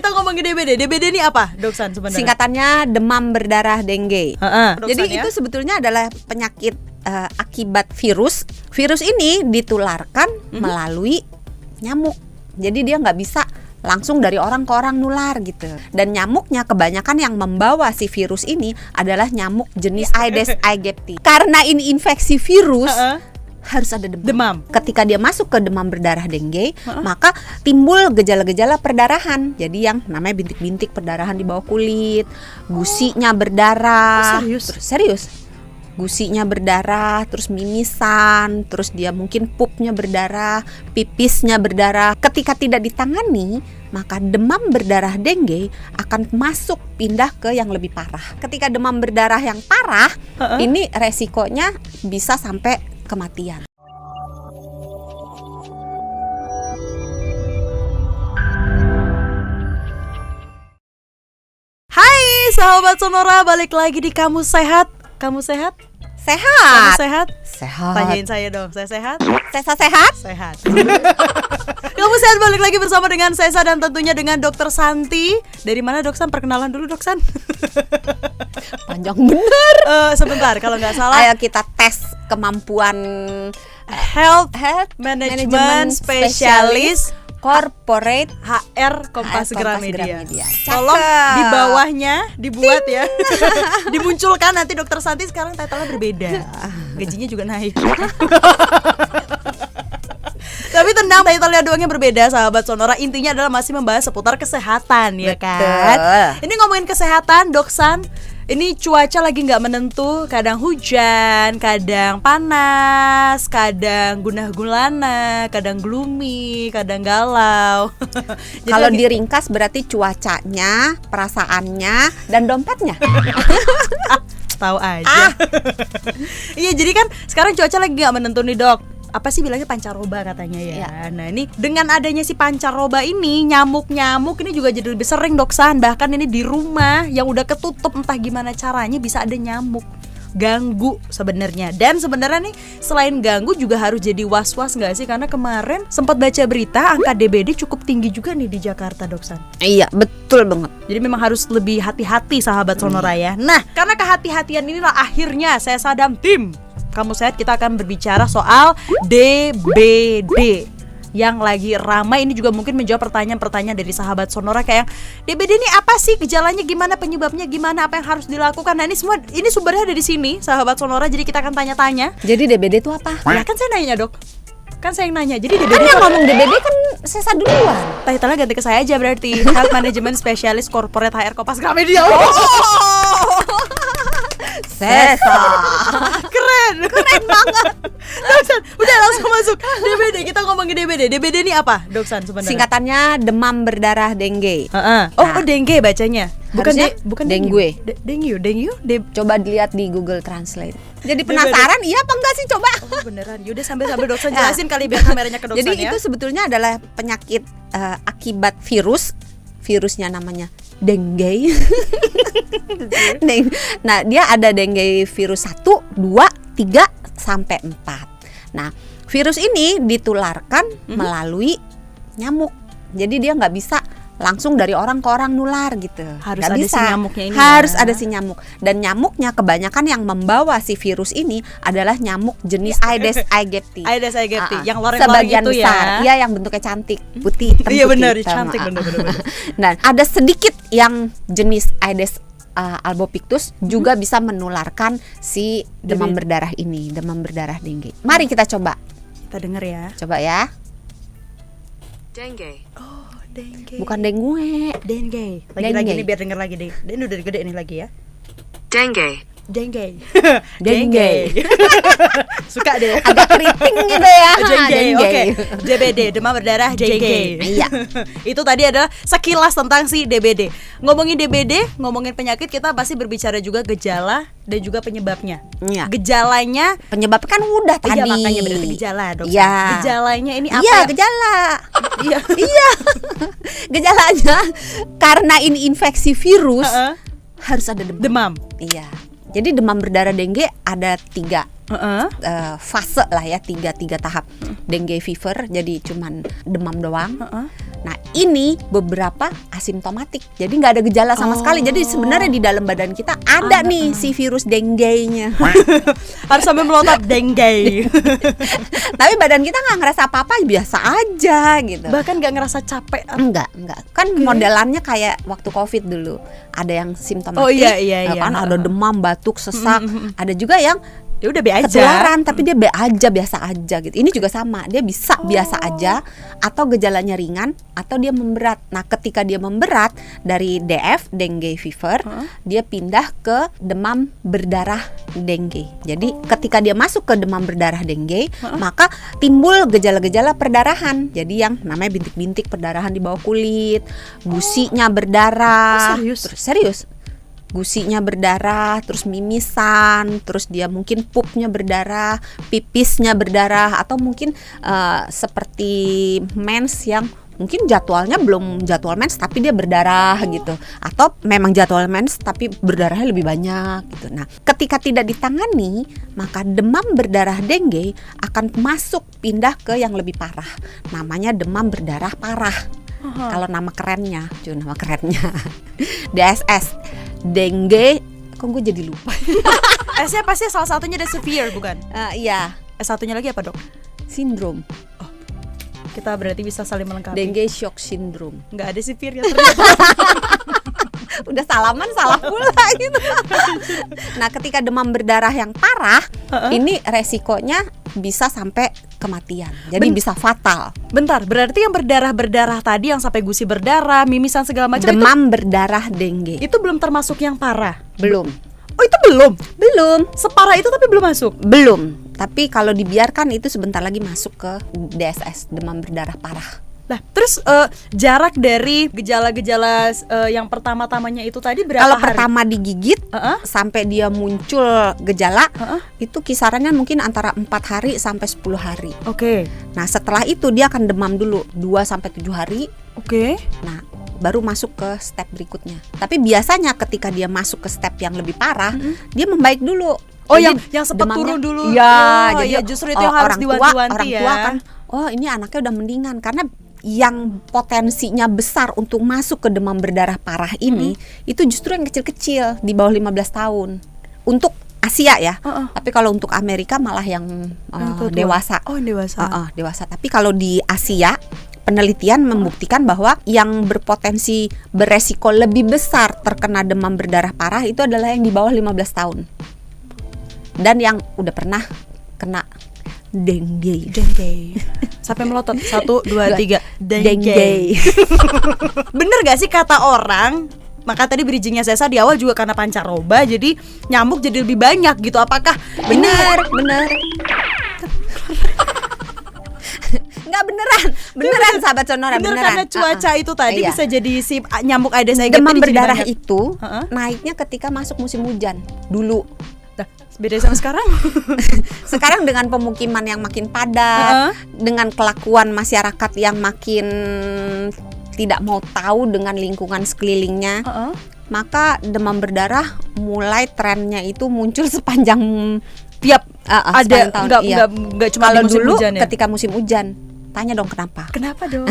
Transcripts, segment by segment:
kita ngomongin DBD. DBD ini apa, Doksan sebenarnya? Singkatannya demam berdarah dengue. Jadi ya? itu sebetulnya adalah penyakit akibat virus. Virus ini ditularkan melalui nyamuk. Jadi dia nggak bisa langsung dari orang ke orang nular gitu. Dan nyamuknya kebanyakan yang membawa si virus ini adalah nyamuk jenis Aedes aegypti. Karena ini infeksi virus, harus ada demam. Ketika dia masuk ke demam berdarah dengue, maka timbul gejala-gejala perdarahan. Jadi yang namanya bintik-bintik perdarahan di bawah kulit, gusinya berdarah. Serius. Gusinya berdarah, terus mimisan, terus dia mungkin pupnya berdarah, pipisnya berdarah. Ketika tidak ditangani, maka demam berdarah dengue akan masuk pindah ke yang lebih parah. Ketika demam berdarah yang parah, ini resikonya bisa sampai kematian. Hai sahabat Sonora, balik lagi di Kamu Sehat. Kamu sehat? Sehat. Kamu sehat? Sehat. Tanyain saya dong, saya sehat? Sesa sehat? Sehat. Kamu sehat, balik lagi bersama dengan Sesa dan tentunya dengan Dokter Santi. Dari mana Doksan? Perkenalan dulu Doksan. Panjang bener. Sebentar, kalau nggak salah. Ayo kita tes kemampuan Health Management Specialist Corporate HR Kompas Gramedia. Cakep. Tolong di bawahnya dibuat ya. Dimunculkan nanti Dokter Santi sekarang title-nya berbeda. Gajinya juga naik. Tapi tenang, title-nya doang yang berbeda sahabat Sonora. Intinya adalah masih membahas seputar kesehatan, ya kan? Ini ngomongin kesehatan, Doksan. Ini cuaca lagi nggak menentu, kadang hujan, kadang panas, kadang gunah gulana, kadang gloomy, kadang galau. Kalau diringkas berarti cuacanya, perasaannya, dan dompetnya. Tahu aja. Iya, jadi kan sekarang cuaca lagi nggak menentu nih dok. Apa sih bilangnya pancaroba katanya ya. Nah ini dengan adanya si pancaroba ini, nyamuk-nyamuk ini juga jadi lebih sering Doksan. Bahkan ini di rumah yang udah ketutup entah gimana caranya bisa ada nyamuk ganggu sebenarnya. Dan sebenarnya nih selain ganggu juga harus jadi was-was nggak sih? Karena kemarin sempat baca berita angka DBD cukup tinggi juga nih di Jakarta Doksan. Iya betul banget. Jadi memang harus lebih hati-hati sahabat Sonora ya. Nah karena kehati-hatian inilah akhirnya saya sadam tim Kamu Sehat kita akan berbicara soal DBD yang lagi ramai. Ini juga mungkin menjawab pertanyaan-pertanyaan dari sahabat Sonora kayak DBD ini apa sih, gejalanya gimana, penyebabnya gimana, apa yang harus dilakukan. Nah ini semua, ini sumbernya ada di sini sahabat Sonora. Jadi kita akan tanya-tanya. Jadi DBD itu apa? Ya kan saya nanya dok. Kan saya yang nanya. Jadi DBD kan yang ngomong DBD kan Sesa duluan. Title-nya ganti ke saya aja berarti. Health Management Specialist Corporate HR Kompas Gramedia. Sesa. Keren banget. Doksan, udah langsung masuk DBD. Kita ngomongin DBD. DBD ini apa, Doksan sebenarnya? Singkatannya demam berdarah dengue. Oh, dengue bacanya. Bukan dengue. Dengue. Coba dilihat di Google Translate. Jadi penasaran iya apa enggak sih coba? Oh, beneran. Yaudah sambil Doksan jelasin kali biar kameranya ke Doksan. Jadi ya. itu sebetulnya adalah penyakit akibat virus. Virusnya namanya dengue. Nah, dia ada dengue virus 1, 2, 3 sampai 4. Nah, virus ini ditularkan melalui nyamuk. Jadi dia nggak bisa langsung dari orang ke orang nular gitu. Harus ada si nyamuknya ini. Harus ada si nyamuk. Dan nyamuknya kebanyakan yang membawa si virus ini adalah nyamuk jenis Aedes aegypti. Aedes aegypti yang loreng-loreng sebagian itu besar. Iya, yang bentuknya cantik, putih, hitam. Iya benar, cantik benar. Nah, ada sedikit yang jenis Aedes albopictus juga bisa menularkan si demam berdarah ini, demam berdarah dengue. Mari kita coba. Kita dengar ya. Coba ya. Dengue. Oh, dengue. Bukan dengue. Lagi nih biar denger lagi deh. Ini udah gede nih lagi ya. Dengue. Suka deh. Agak keriting gitu ya. Dengue. Oke. DBD, demam berdarah dengue. Iya. Itu tadi adalah sekilas tentang si DBD. Ngomongin DBD, ngomongin penyakit, kita pasti berbicara juga gejala dan juga penyebabnya. Iya. Gejalanya, penyebab kan udah tadi. Iya, makanya berarti gejala, Dok. Iya. Gejalanya ini apa? Iya, gejala. Iya. Gejalanya karena ini infeksi virus, harus ada demam. Demam. Iya. Jadi demam berdarah dengue ada 3 fase lah ya, tiga tahap dengue fever, jadi cuman demam doang. Nah ini beberapa asimptomatik, jadi nggak ada gejala sama sekali. Jadi sebenarnya di dalam badan kita ada nih si virus dengue-nya. Harus sampai melotot dengue. Tapi badan kita nggak ngerasa apa-apa, biasa aja gitu. Bahkan nggak ngerasa capek. Enggak. Kan modelannya kayak waktu COVID dulu. Ada yang simptomatik, Oh iya. kan ada demam, batuk, sesak. Ada juga yang Ya udah be aja. ketularan tapi dia biasa aja gitu. Ini juga sama, dia bisa biasa aja atau gejalanya ringan atau dia memberat. Nah, ketika dia memberat dari DF, dengue fever, dia pindah ke demam berdarah dengue. Jadi ketika dia masuk ke demam berdarah dengue, maka timbul gejala-gejala perdarahan. Jadi yang namanya bintik-bintik perdarahan di bawah kulit, gusinya berdarah. Serius. Gusinya berdarah, terus mimisan, terus dia mungkin pupnya berdarah, pipisnya berdarah, atau mungkin seperti mens yang mungkin jadwalnya belum jadwal mens tapi dia berdarah gitu, atau memang jadwal mens tapi berdarahnya lebih banyak gitu. Nah, ketika tidak ditangani, maka demam berdarah dengue akan masuk pindah ke yang lebih parah, namanya demam berdarah parah. Kalau nama kerennya DSS, dengue, kok gue jadi lupa. S-nya pasti salah satunya ada severe bukan? Iya. S-satunya lagi apa dok? Sindrom. Kita berarti bisa saling melengkapi. Dengue shock syndrome. Nggak ada severe ya ternyata. Udah salaman salah pula gitu. Nah, ketika demam berdarah yang parah, ini resikonya bisa sampai kematian. Jadi bisa fatal. Bentar, berarti yang berdarah tadi yang sampai gusi berdarah, mimisan segala macam demam berdarah dengue. itu belum termasuk yang parah. Belum. Oh, itu belum. Separah itu tapi belum masuk. Belum. Tapi kalau dibiarkan itu sebentar lagi masuk ke DSS, demam berdarah parah. Lah, terus jarak dari gejala-gejala yang pertama-tamanya itu tadi berapa Kalau hari? pertama digigit sampai dia muncul gejala, itu kisarannya mungkin antara 4 hari sampai 10 hari. Oke. Nah, setelah itu dia akan demam dulu 2 sampai 7 hari. Oke. Nah, baru masuk ke step berikutnya. Tapi biasanya ketika dia masuk ke step yang lebih parah, dia membaik dulu. Oh, Jadi yang sempat turun dulu. Iya, Oh, jadi ya, justru itu yang harus diwanti-wanti orang ya. tua kan, oh ini anaknya udah mendingan, karena yang potensinya besar untuk masuk ke demam berdarah parah ini itu justru yang kecil-kecil di bawah 15 tahun untuk Asia ya. Tapi kalau untuk Amerika malah yang dewasa. Oh, dewasa. Dewasa. Tapi kalau di Asia penelitian membuktikan bahwa yang berpotensi beresiko lebih besar terkena demam berdarah parah itu adalah yang di bawah 15 tahun. Dan yang udah pernah kena dengue. Sampai melotot 1, 2, 3 Dengue. Bener gak sih kata orang? Maka tadi bridgingnya Sesa di awal juga karena pancaroba, jadi nyamuk jadi lebih banyak gitu. Apakah bener? Nggak beneran sahabat Sonora, beneran. Karena cuaca itu tadi iya. bisa jadi si nyamuk Aedes aegypti demam jadi berdarah banyak. itu naiknya ketika masuk musim hujan dulu. Beda sama sekarang. Sekarang dengan pemukiman yang makin padat, dengan kelakuan masyarakat yang makin tidak mau tahu dengan lingkungan sekelilingnya, maka demam berdarah mulai trennya itu muncul sepanjang tiap ada tahun. Nggak cuma kalau di musim dulu hujan ya? ketika musim hujan, tanya dong kenapa? Kenapa dong?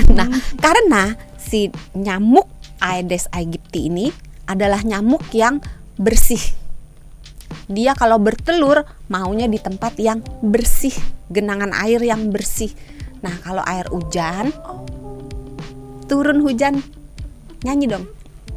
Nah, karena si nyamuk Aedes aegypti ini adalah nyamuk yang bersih. Dia kalau bertelur maunya di tempat yang bersih, genangan air yang bersih. Nah, kalau air hujan, turun hujan, nyanyi dong,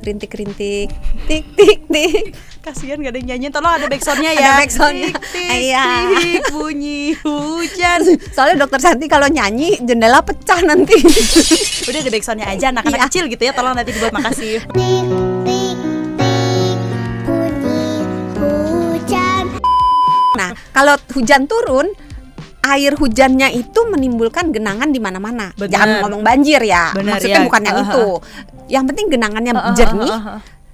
rintik-rintik, tik-tik-tik. Kasihan gak ada yang nyanyiin, tolong ada backsoundnya ya. Ada backsoundnya. Iya. Tik, bunyi hujan. Soalnya dokter Santi kalau nyanyi jendela pecah nanti. Udah ada backsoundnya aja, anak-anak kecil gitu ya, tolong nanti dibuat. Makasih. Nah, kalau hujan turun, air hujannya itu menimbulkan genangan di mana-mana. Jangan ngomong banjir ya. Bener, maksudnya ya. bukan yang itu. Yang penting genangannya jernih.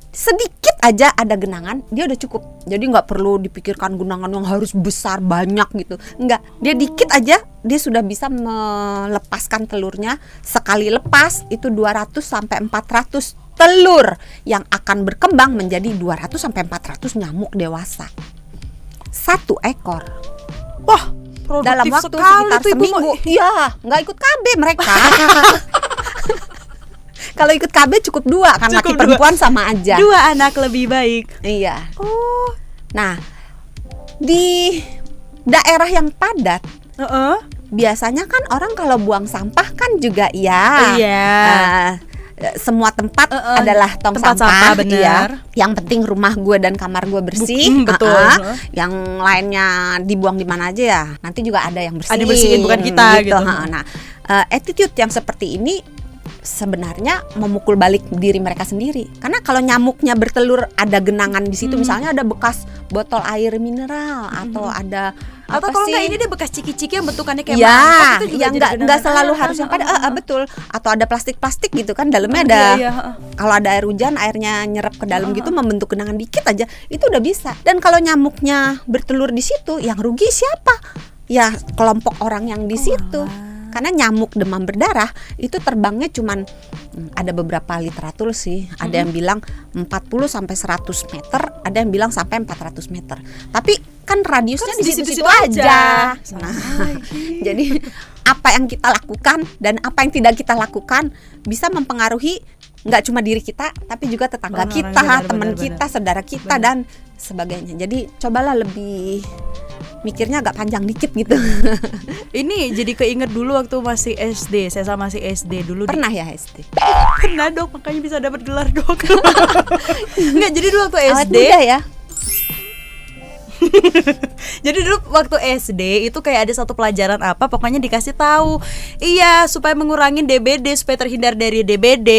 Sedikit aja ada genangan, dia udah cukup. Jadi nggak perlu dipikirkan genangan yang harus besar banyak gitu. Nggak, dia dikit aja dia sudah bisa melepaskan telurnya. Sekali lepas itu 200 sampai 400 telur yang akan berkembang menjadi 200 sampai 400 nyamuk dewasa. 1 ekor. Wah, produktif Dalam waktu sekali sekitar tuh, Ibu. seminggu. Iya, nggak ikut KB mereka. Kalau ikut KB cukup 2 kan, laki Cukup perempuan sama aja. 2 anak lebih baik. Iya. Oh, Nah, di daerah yang padat heeh. biasanya kan orang kalau buang sampah kan juga ya. Iya. Semua tempat adalah tong tempat sampah, sampah, bener. iya. Yang penting rumah gue dan kamar gue bersih. Betul. Yang lainnya dibuang di mana aja ya. Nanti juga ada yang bersihin. Ada bersihin, bukan kita gitu. Nah, attitude yang seperti ini sebenarnya memukul balik diri mereka sendiri. Karena kalau nyamuknya bertelur, ada genangan di situ, misalnya ada bekas botol air mineral atau ada Atau apa kalau sih? nggak ini deh bekas ciki-ciki yang bentukannya kayak Ya, mangkok, itu juga yang jadi nggak genangan selalu air, harus kan? yang pada betul. Atau ada plastik gitu kan, dalamnya ada. Iya. Kalau ada air hujan, airnya nyerap ke dalam gitu, membentuk genangan dikit aja, itu udah bisa. Dan kalau nyamuknya bertelur di situ, yang rugi siapa? Ya kelompok orang yang di situ. Karena nyamuk demam berdarah itu terbangnya cuman ada beberapa literatur sih. Ada yang bilang 40 sampai 100 meter, ada yang bilang sampai 400 meter. Tapi kan radiusnya Kan di di situ-situ situ-situ aja. aja. Nah, jadi apa yang kita lakukan dan apa yang tidak kita lakukan bisa mempengaruhi nggak cuma diri kita, tapi juga tetangga Orang-orang, kita, benar, teman benar, kita, saudara kita, dan sebagainya. Jadi cobalah lebih mikirnya agak panjang dikit gitu. Ini jadi keinget dulu waktu masih SD. Saya sama masih SD dulu. Pernah ya SD? Pernah dok, makanya bisa dapat gelar dok. Enggak, jadi dulu waktu Awet SD. muda ya? Jadi dulu waktu SD itu kayak ada satu pelajaran apa, pokoknya dikasih tahu, iya supaya mengurangin DBD, supaya terhindar dari DBD,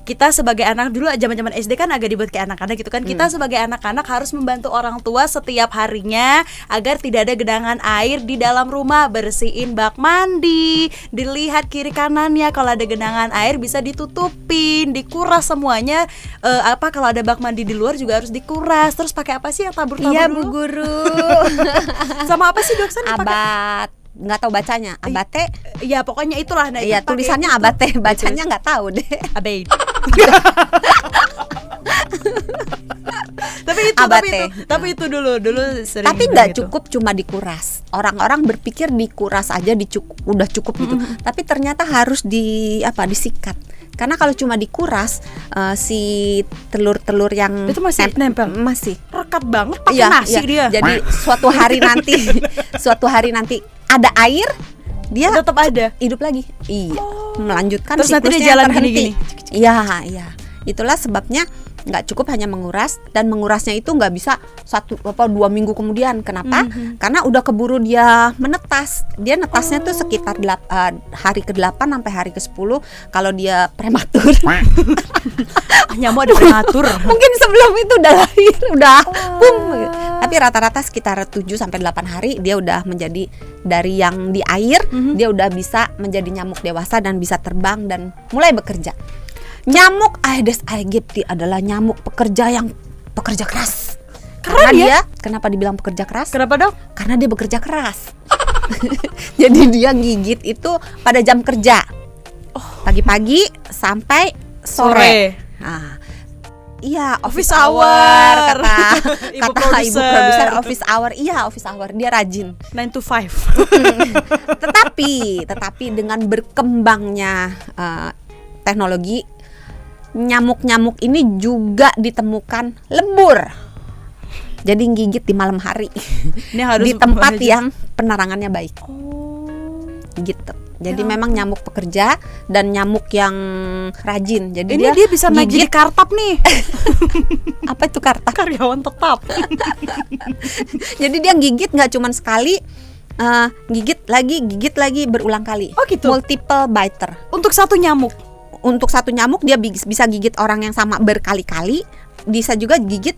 kita sebagai anak dulu zaman-zaman SD kan agak dibuat kayak anak-anak gitu kan. Kita sebagai anak-anak harus membantu orang tua setiap harinya agar tidak ada genangan air di dalam rumah, bersihin bak mandi, dilihat kiri kanannya, kalau ada genangan air bisa ditutupin, dikuras semuanya. Kalau ada bak mandi di luar juga harus dikuras. Terus pakai apa sih yang tabur-tabur Iya dulu? Bu Guru. Sama apa sih dokter dipakai? Abad, nggak tahu bacanya. Abate. Iya pokoknya itulah. Nah, Iya itu pakai tulisannya itu. abate, bacanya nggak tahu deh. Abeid. Abate. Tapi itu dulu sering. Tapi nggak gitu. cukup cuma dikuras. Orang-orang berpikir dikuras aja udah cukup gitu. Tapi ternyata harus disikat. Karena kalau cuma dikuras, si telur-telur yang Itu masih nempel? Masih. Rekat banget pakai nasi dia. Jadi suatu hari nanti ada air, dia Tetap ada. hidup lagi. Iya. Melanjutkan Terus nanti dia siklusnya jalan terhenti. gini-gini. Iya. Itulah sebabnya nggak cukup hanya menguras, dan mengurasnya itu nggak bisa 2 minggu kemudian. Kenapa? Karena udah keburu dia menetas. Dia netasnya tuh sekitar hari ke-8 sampai hari ke-10 kalau dia prematur. Nyamuk ada prematur. Mungkin sebelum itu udah lahir, udah boom. Tapi rata-rata sekitar 7 sampai 8 hari dia udah menjadi, dari yang di air, dia udah bisa menjadi nyamuk dewasa dan bisa terbang dan mulai bekerja. Nyamuk Aedes aegypti adalah nyamuk pekerja keras. Keren ya? Kenapa dibilang pekerja keras? Kenapa dok? Karena dia bekerja keras. Jadi dia gigit itu pada jam kerja. Pagi-pagi sampai sore. Nah, iya, office hour kata Ibu ibu produser. produser office hour. Iya, office hour. Dia rajin. 9 to 5. Tetapi dengan berkembangnya teknologi, nyamuk-nyamuk ini juga ditemukan lembur. Jadi gigit di malam hari. Ini harus di tempat yang penerangannya baik. Gitu. Jadi Ya memang nyamuk pekerja dan nyamuk yang rajin. Jadi Ini dia bisa naik jadi gigit. kartap nih. Apa itu karta? Karyawan tetap. Jadi dia gigit nggak cuma sekali, gigit lagi berulang kali. Oh, gitu? Multiple biter. Untuk satu nyamuk. Untuk satu nyamuk dia bisa gigit orang yang sama berkali-kali. Bisa juga gigit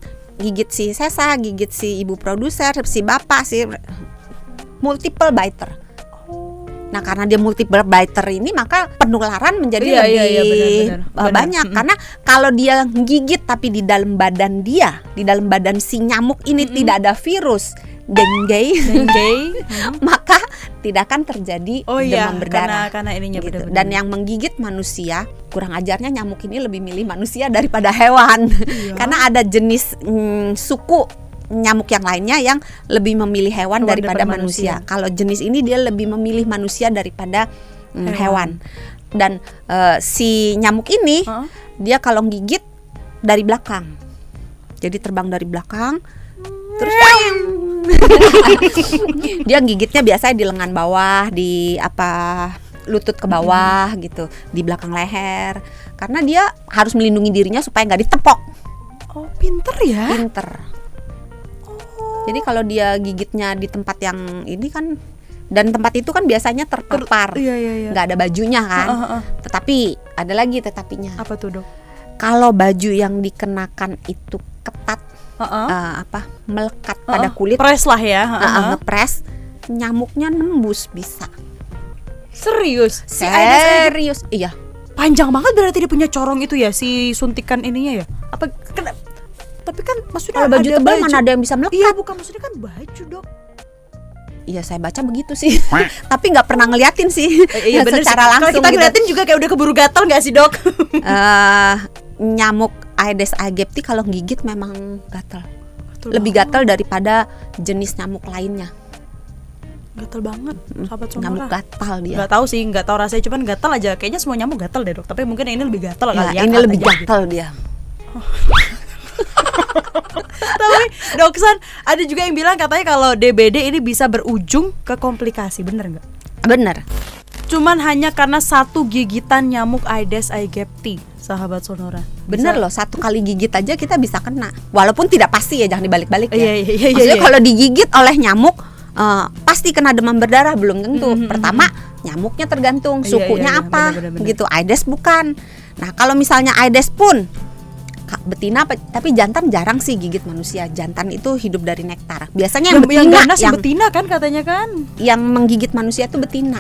si sesa, gigit si ibu produser, si bapak, si multiple biter. Nah, karena dia multiple biter ini, maka penularan menjadi lebih benar. banyak. Karena kalau dia gigit tapi di dalam badan si nyamuk ini tidak ada virus dengue, maka tidak akan terjadi demam berdarah. Karena ininya gitu. benar-benar. Dan yang menggigit manusia, kurang ajarnya nyamuk ini lebih milih manusia daripada hewan. Karena ada jenis suku nyamuk yang lainnya yang lebih memilih hewan daripada manusia. Kalau jenis ini dia lebih memilih manusia daripada hewan. Dan si nyamuk ini dia kalau gigit dari belakang. Jadi terbang dari belakang terus dia gigitnya biasanya di lengan bawah, di lutut ke bawah gitu, di belakang leher. Karena dia harus melindungi dirinya supaya nggak ditepok. Oh, pinter ya. Pinter. Jadi kalau dia gigitnya di tempat yang ini kan, dan tempat itu kan biasanya terpapar, nggak ada bajunya kan. Tetapi ada lagi tetapinya. Apa tuh, Dok? Kalau baju yang dikenakan itu ketat, melekat pada kulit, press lah ya, ngepres, nyamuknya nembus bisa. Serius? Serius, iya. Panjang banget berarti dia punya corong itu ya, si suntikan ininya ya? Apa? Tapi kan maksudnya kalau baju tebal mana ada yang bisa melekat? Iya, bukan, maksudnya kan baju, Dok. Iya, saya baca begitu sih. Tapi nggak pernah ngeliatin sih. Iya, secara langsung. Kalau kita ngeliatin juga kayak udah keburu gatal nggak sih, Dok? Nyamuk Aedes aegypti kalau gigit memang gatal. Lebih gatal daripada jenis nyamuk lainnya. Gatal banget, sahabat Sonora. Nyamuk gatal dia. Nggak tahu sih, nggak tahu rasanya, cuman gatal aja. Kayaknya semua nyamuk gatal deh, Dok. Tapi mungkin ini lebih gatal kali ya. Ini lebih gatal dia. Tapi Dok San, ada juga yang bilang katanya kalau DBD ini bisa berujung ke komplikasi, bener nggak? Bener. Cuman hanya karena satu gigitan nyamuk Aedes aegypti, sahabat Sonora. Bener loh, satu kali gigit aja kita bisa kena. Walaupun tidak pasti ya, jangan dibalik-balik ya. Iya. Maksudnya kalau digigit oleh nyamuk pasti kena demam berdarah, belum tentu. Pertama, nyamuknya tergantung sukunya apa, bener. Gitu. Aedes bukan. Nah, kalau misalnya Aedes pun betina, tapi jantan jarang sih gigit manusia. Jantan itu hidup dari nektar. Biasanya yang betina, yang betina kan katanya kan. Yang menggigit manusia itu betina.